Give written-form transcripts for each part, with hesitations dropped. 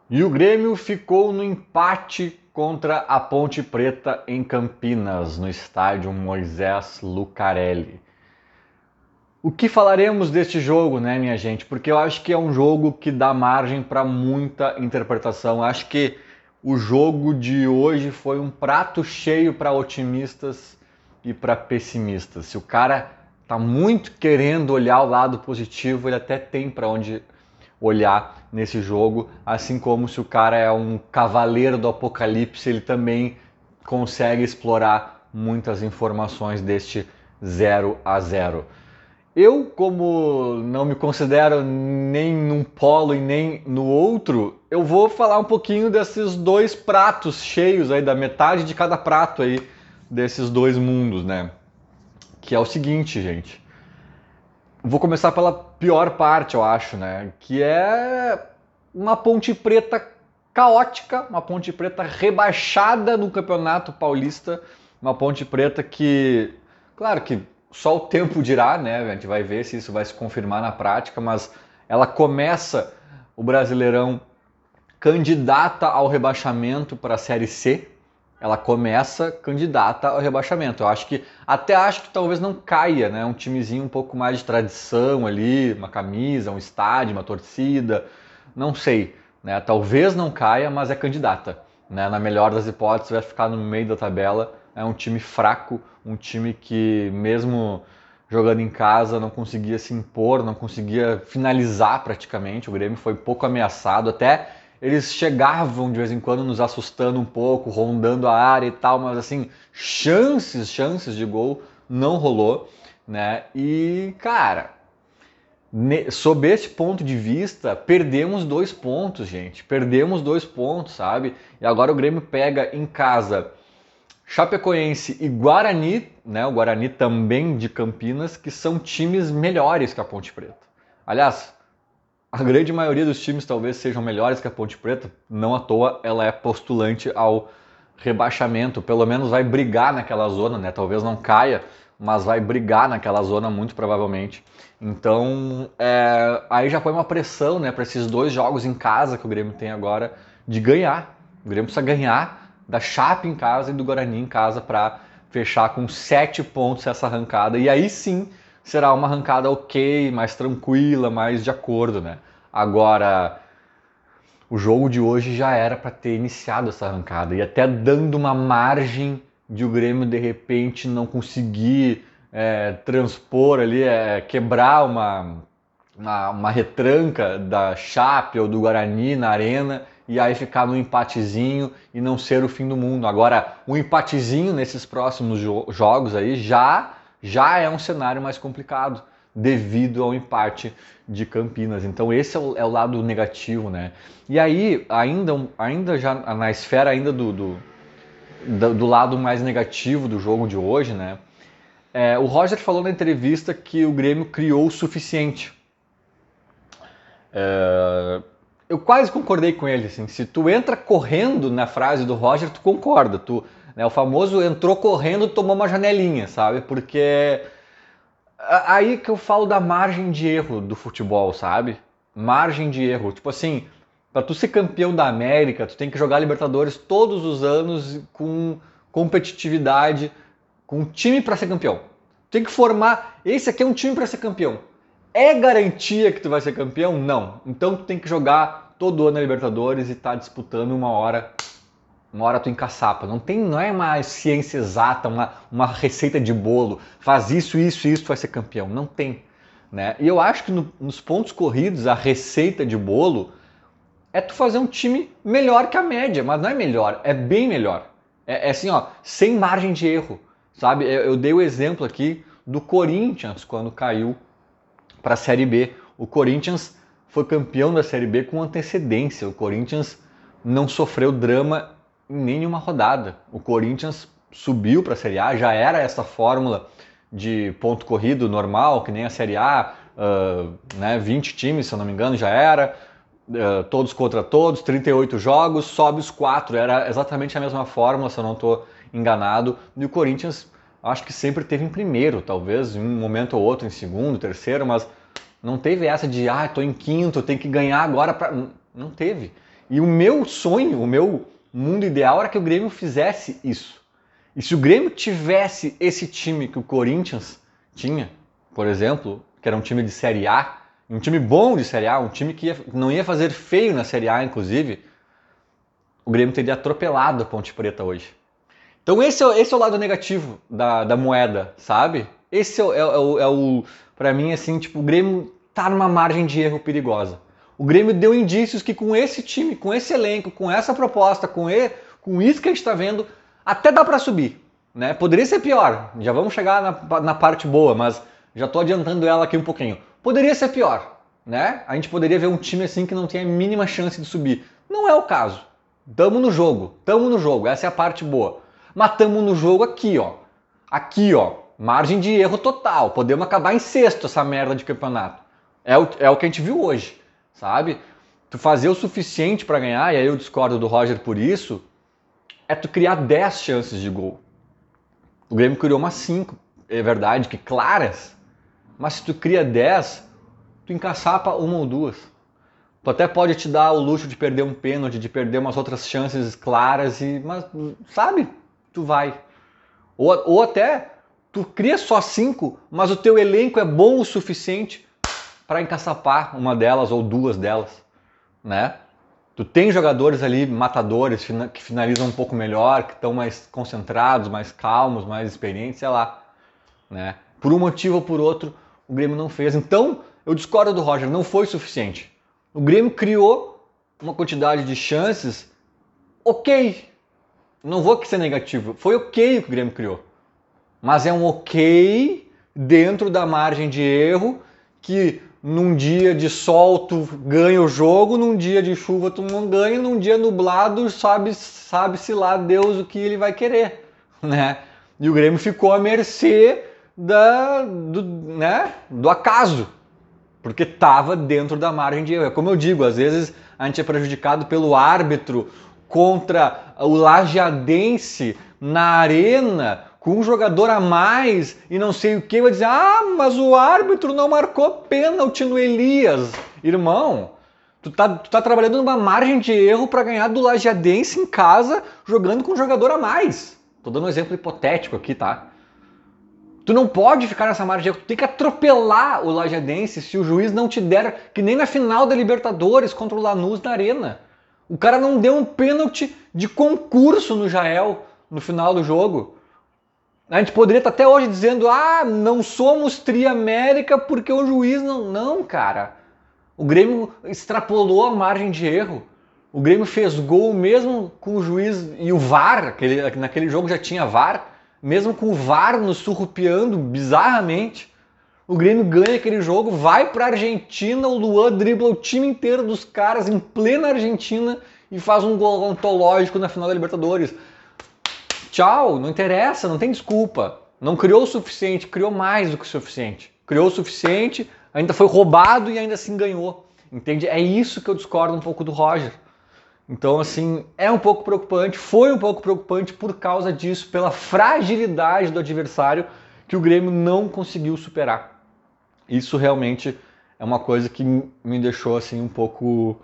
E o Grêmio ficou no empate contra a Ponte Preta em Campinas, no estádio Moisés Lucarelli. O que falaremos deste jogo, né, minha gente? Porque eu acho que é um jogo que dá margem para muita interpretação. Acho que o jogo de hoje foi um prato cheio para otimistas e para pessimistas. Se o cara tá muito querendo olhar o lado positivo, ele até tem para onde olhar nesse jogo, assim como se o cara é um cavaleiro do apocalipse, ele também consegue explorar muitas informações deste 0-0. Eu, como não me considero nem num polo e nem no outro, eu vou falar um pouquinho desses dois pratos cheios aí, da metade de cada prato aí, desses dois mundos, né? Que é o seguinte, gente. Vou começar pela pior parte, eu acho, né? Que é uma Ponte Preta caótica, uma Ponte Preta rebaixada no Campeonato Paulista, uma Ponte Preta que, claro que só o tempo dirá, né? A gente vai ver se isso vai se confirmar na prática, mas ela começa o Brasileirão candidata ao rebaixamento para a Série C. Ela começa candidata ao rebaixamento. Eu acho que até acho que talvez não caia, né? Um timezinho um pouco mais de tradição ali, uma camisa, um estádio, uma torcida, não sei, né? Talvez não caia, mas é candidata, né? Na melhor das hipóteses vai ficar no meio da tabela. É um time fraco, um time que mesmo jogando em casa não conseguia se impor, não conseguia finalizar praticamente. O Grêmio foi pouco ameaçado, até eles chegavam de vez em quando nos assustando um pouco, rondando a área e tal, mas assim, chances de gol não rolou, né? E, cara, sob esse ponto de vista, perdemos 2 pontos, gente. Perdemos 2 pontos, sabe? E agora o Grêmio pega em casa Chapecoense e Guarani, né? O Guarani também de Campinas, que são times melhores que a Ponte Preta. Aliás, a grande maioria dos times talvez sejam melhores que a Ponte Preta, não à toa ela é postulante ao rebaixamento, pelo menos vai brigar naquela zona, né? Talvez não caia, mas vai brigar naquela zona muito provavelmente. Então, aí já põe uma pressão, né, para esses dois jogos em casa que o Grêmio tem agora de ganhar. O Grêmio precisa ganhar da Chape em casa e do Guarani em casa para fechar com 7 pontos essa arrancada. E aí sim será uma arrancada ok, mais tranquila, mais de acordo, né? Agora, o jogo de hoje já era para ter iniciado essa arrancada e até dando uma margem de o Grêmio de repente não conseguir transpor ali, quebrar uma retranca da Chape ou do Guarani na arena e aí ficar no empatezinho e não ser o fim do mundo. Agora, um empatezinho nesses próximos jogos aí já é um cenário mais complicado devido ao empate de Campinas. Então esse é o lado negativo, né? E aí, ainda já na esfera ainda do lado mais negativo do jogo de hoje, né? O Roger falou na entrevista que o Grêmio criou o suficiente. Eu quase concordei com ele, assim, se tu entra correndo na frase do Roger, tu concorda, né, o famoso entrou correndo, tomou uma janelinha, sabe? Porque aí que eu falo da margem de erro do futebol, sabe? Margem de erro. Tipo assim, para tu ser campeão da América, tu tem que jogar Libertadores todos os anos com competitividade, com um time para ser campeão. Tu tem que formar, esse aqui é um time para ser campeão. É garantia que tu vai ser campeão? Não. Então tu tem que jogar todo ano a Libertadores e tá disputando uma hora tu encaçapa. Não é uma ciência exata, uma receita de bolo. Faz isso, tu vai ser campeão. Não tem. Né? E eu acho que nos pontos corridos, a receita de bolo é tu fazer um time melhor que a média. Mas não é melhor, é bem melhor. É assim, ó, sem margem de erro. Sabe? Eu dei o exemplo aqui do Corinthians quando caiu para a Série B. O Corinthians foi campeão da Série B com antecedência. O Corinthians não sofreu drama em nenhuma rodada. O Corinthians subiu para a Série A, já era essa fórmula de ponto corrido normal, que nem a Série A, né, 20 times, se eu não me engano, já era, todos contra todos, 38 jogos, sobe os 4, era exatamente a mesma fórmula, se eu não estou enganado, e o Corinthians acho que sempre teve em primeiro, talvez em um momento ou outro em segundo, terceiro, mas não teve essa de, tô em quinto, tem que ganhar agora. Não teve. E o meu sonho, o meu mundo ideal era que o Grêmio fizesse isso. E se o Grêmio tivesse esse time que o Corinthians tinha, por exemplo, que era um time de Série A, um time bom de Série A, um time que não ia fazer feio na Série A, inclusive, o Grêmio teria atropelado a Ponte Preta hoje. Então esse é o lado negativo da moeda, sabe? Esse pra mim, assim, tipo, o Grêmio tá numa margem de erro perigosa. O Grêmio deu indícios que com esse time, com esse elenco, com essa proposta, com isso que a gente tá vendo, até dá pra subir, né? Poderia ser pior, já vamos chegar na parte boa, mas já tô adiantando ela aqui um pouquinho. Poderia ser pior, né? A gente poderia ver um time assim que não tem a mínima chance de subir. Não é o caso. Tamo no jogo, essa é a parte boa. Mas tamo no jogo aqui, ó, margem de erro total, podemos acabar em sexto essa merda de campeonato. É o que a gente viu hoje, sabe? Tu fazer o suficiente pra ganhar, e aí eu discordo do Roger por isso, é tu criar 10 chances de gol. O Grêmio criou umas 5, é verdade, que claras, mas se tu cria 10, tu encaçapa uma ou duas. Tu até pode te dar o luxo de perder um pênalti, de perder umas outras chances claras, mas sabe, tu vai. Ou até tu cria só 5, mas o teu elenco é bom o suficiente para encaçapar uma delas ou duas delas, né? Tu tem jogadores ali matadores que finalizam um pouco melhor, que estão mais concentrados, mais calmos, mais experientes, sei lá, né? Por um motivo ou por outro, o Grêmio não fez. Então, eu discordo do Roger, não foi suficiente. O Grêmio criou uma quantidade de chances ok. Não vou ser negativo. Foi ok o que o Grêmio criou. Mas é um ok dentro da margem de erro que num dia de sol tu ganha o jogo, num dia de chuva tu não ganha, num dia nublado sabe-se lá Deus o que ele vai querer, né? E o Grêmio ficou à mercê do acaso, porque estava dentro da margem de erro. É como eu digo, às vezes a gente é prejudicado pelo árbitro contra o Lajeadense na arena, com um jogador a mais e não sei o que, vai dizer, mas o árbitro não marcou pênalti no Elias. Irmão, tu tá trabalhando numa margem de erro para ganhar do Lajeadense em casa, jogando com um jogador a mais. Tô dando um exemplo hipotético aqui, tá? Tu não pode ficar nessa margem de erro, tu tem que atropelar o Lajeadense se o juiz não te der, que nem na final da Libertadores contra o Lanús na Arena. O cara não deu um pênalti de concurso no Jael no final do jogo. A gente poderia estar até hoje dizendo, não somos Tri-América porque o juiz não... Não, cara. O Grêmio extrapolou a margem de erro. O Grêmio fez gol mesmo com o juiz e o VAR, naquele jogo já tinha VAR, mesmo com o VAR nos surrupiando bizarramente. O Grêmio ganha aquele jogo, vai pra Argentina, o Luan dribla o time inteiro dos caras em plena Argentina e faz um gol ontológico na final da Libertadores. Tchau, não interessa, não tem desculpa. Não criou o suficiente, criou mais do que o suficiente. Criou o suficiente, ainda foi roubado e ainda assim ganhou. Entende? É isso que eu discordo um pouco do Roger. Então, assim, é um pouco preocupante, foi um pouco preocupante por causa disso, pela fragilidade do adversário que o Grêmio não conseguiu superar. Isso realmente é uma coisa que me deixou assim um pouco...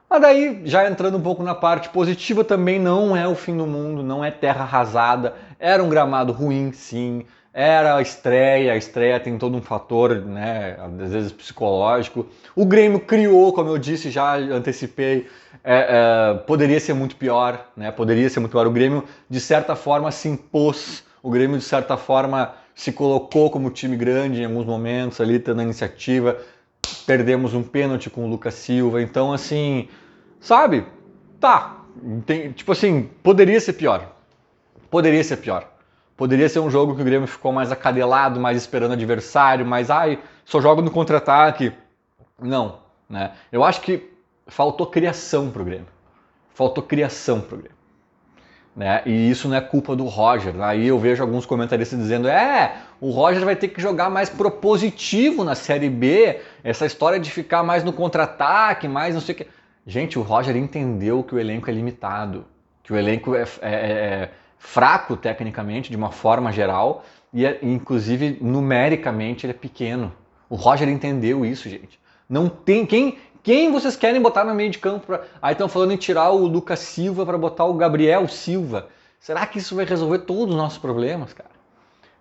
Mas daí, já entrando um pouco na parte positiva, também não é o fim do mundo, não é terra arrasada. Era um gramado ruim, sim. Era a estreia tem todo um fator, né, às vezes psicológico. O Grêmio criou, como eu disse, já antecipei, poderia ser muito pior, né? Poderia ser muito pior. O Grêmio, de certa forma, se impôs. O Grêmio, de certa forma, se colocou como time grande em alguns momentos ali, tendo a iniciativa. Perdemos um pênalti com o Lucas Silva. Então, assim, sabe? Tá. Tipo assim, poderia ser pior. Poderia ser pior. Poderia ser um jogo que o Grêmio ficou mais acadelado, mais esperando o adversário, mais, só joga no contra-ataque. Não, né? Eu acho que faltou criação pro Grêmio. Faltou criação pro Grêmio. Né? E isso não é culpa do Roger. Aí eu vejo alguns comentaristas dizendo, o Roger vai ter que jogar mais propositivo na Série B, essa história de ficar mais no contra-ataque, mais não sei o que. Gente, o Roger entendeu que o elenco é limitado, que o elenco é fraco tecnicamente, de uma forma geral, e inclusive numericamente ele é pequeno. O Roger entendeu isso, gente. Não tem Quem vocês querem botar no meio de campo? Aí estão falando em tirar o Lucas Silva para botar o Gabriel Silva. Será que isso vai resolver todos os nossos problemas, cara?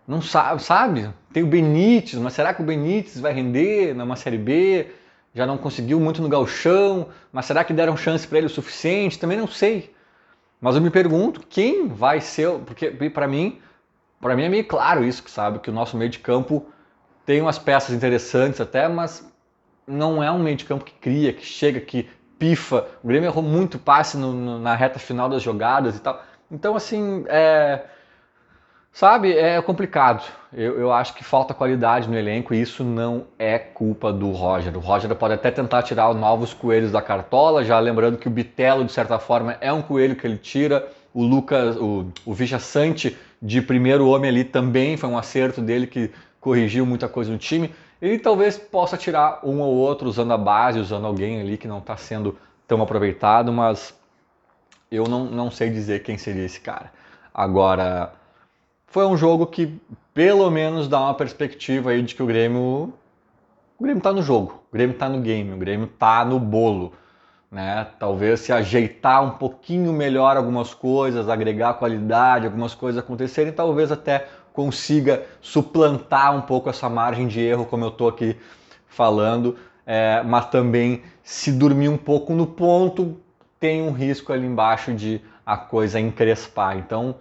Não sabe? Tem o Benítez, mas será que o Benítez vai render numa Série B? Já não conseguiu muito no gauchão, mas será que deram chance para ele o suficiente? Também não sei. Mas eu me pergunto quem vai ser, porque para mim é meio claro isso, que sabe, que o nosso meio de campo tem umas peças interessantes até, mas não é um meio de campo que cria, que chega, que pifa. O Grêmio errou muito passe na reta final das jogadas e tal. Então, assim, sabe, é complicado. Eu acho que falta qualidade no elenco e isso não é culpa do Roger. O Roger pode até tentar tirar novos coelhos da cartola, já lembrando que o Bitelo, de certa forma, é um coelho que ele tira. O Lucas, o Vicha Sante, de primeiro homem ali, também foi um acerto dele que corrigiu muita coisa no time. Ele talvez possa tirar um ou outro usando a base, usando alguém ali que não está sendo tão aproveitado, mas eu não sei dizer quem seria esse cara. Agora, foi um jogo que pelo menos dá uma perspectiva aí de que o Grêmio tá no jogo, o Grêmio tá no game, o Grêmio tá no bolo, né? Talvez se ajeitar um pouquinho melhor algumas coisas, agregar qualidade, algumas coisas acontecerem, talvez até consiga suplantar um pouco essa margem de erro, como eu tô aqui falando, mas também se dormir um pouco no ponto, tem um risco ali embaixo de a coisa encrespar. Então,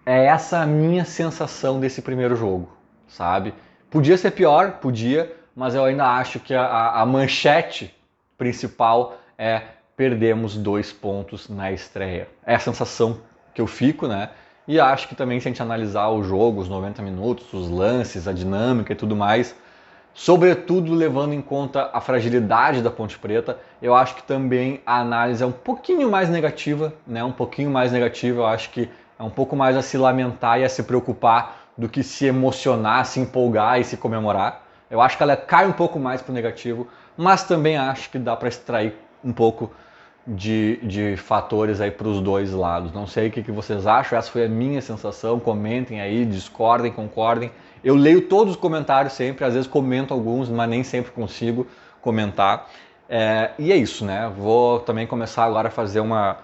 é essa a minha sensação desse primeiro jogo, sabe? Podia ser pior, podia, mas eu ainda acho que a manchete principal é perdemos 2 pontos na estreia. É a sensação que eu fico, né? E acho que também se a gente analisar o jogo, os 90 minutos, os lances, a dinâmica e tudo mais, sobretudo levando em conta a fragilidade da Ponte Preta, eu acho que também a análise é um pouquinho mais negativa, né? Um pouquinho mais negativa, eu acho que é um pouco mais a se lamentar e a se preocupar do que se emocionar, se empolgar e se comemorar. Eu acho que ela cai um pouco mais para o negativo, mas também acho que dá para extrair um pouco de fatores aí para os dois lados. Não sei o que vocês acham, essa foi a minha sensação. Comentem aí, discordem, concordem. Eu leio todos os comentários sempre, às vezes comento alguns, mas nem sempre consigo comentar. E é isso, né? Vou também começar agora a fazer uma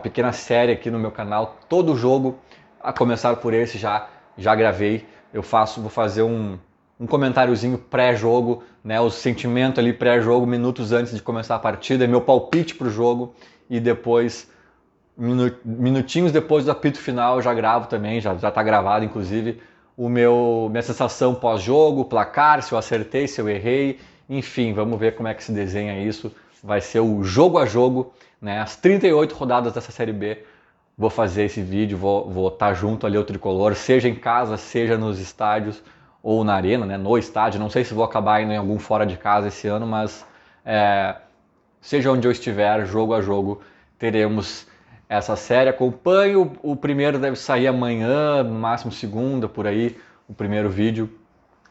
pequena série aqui no meu canal. Todo jogo, a começar por esse, já gravei. Vou fazer um comentáriozinho pré-jogo, né? O sentimento ali pré-jogo, minutos antes de começar a partida, meu palpite para o jogo e depois, minutinhos depois do apito final, eu já gravo também, já está gravado inclusive, minha sensação pós-jogo, placar, se eu acertei, se eu errei, enfim, vamos ver como é que se desenha isso. Vai ser o jogo a jogo, né? As 38 rodadas dessa Série B. Vou fazer esse vídeo, vou estar junto ali ao Tricolor, seja em casa, seja nos estádios ou na arena, né? No estádio. Não sei se vou acabar indo em algum fora de casa esse ano, mas seja onde eu estiver, jogo a jogo, teremos essa série. Acompanho, o primeiro deve sair amanhã, no máximo segunda, por aí, o primeiro vídeo.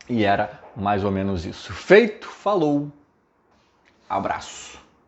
E era mais ou menos isso. Feito, falou, abraço.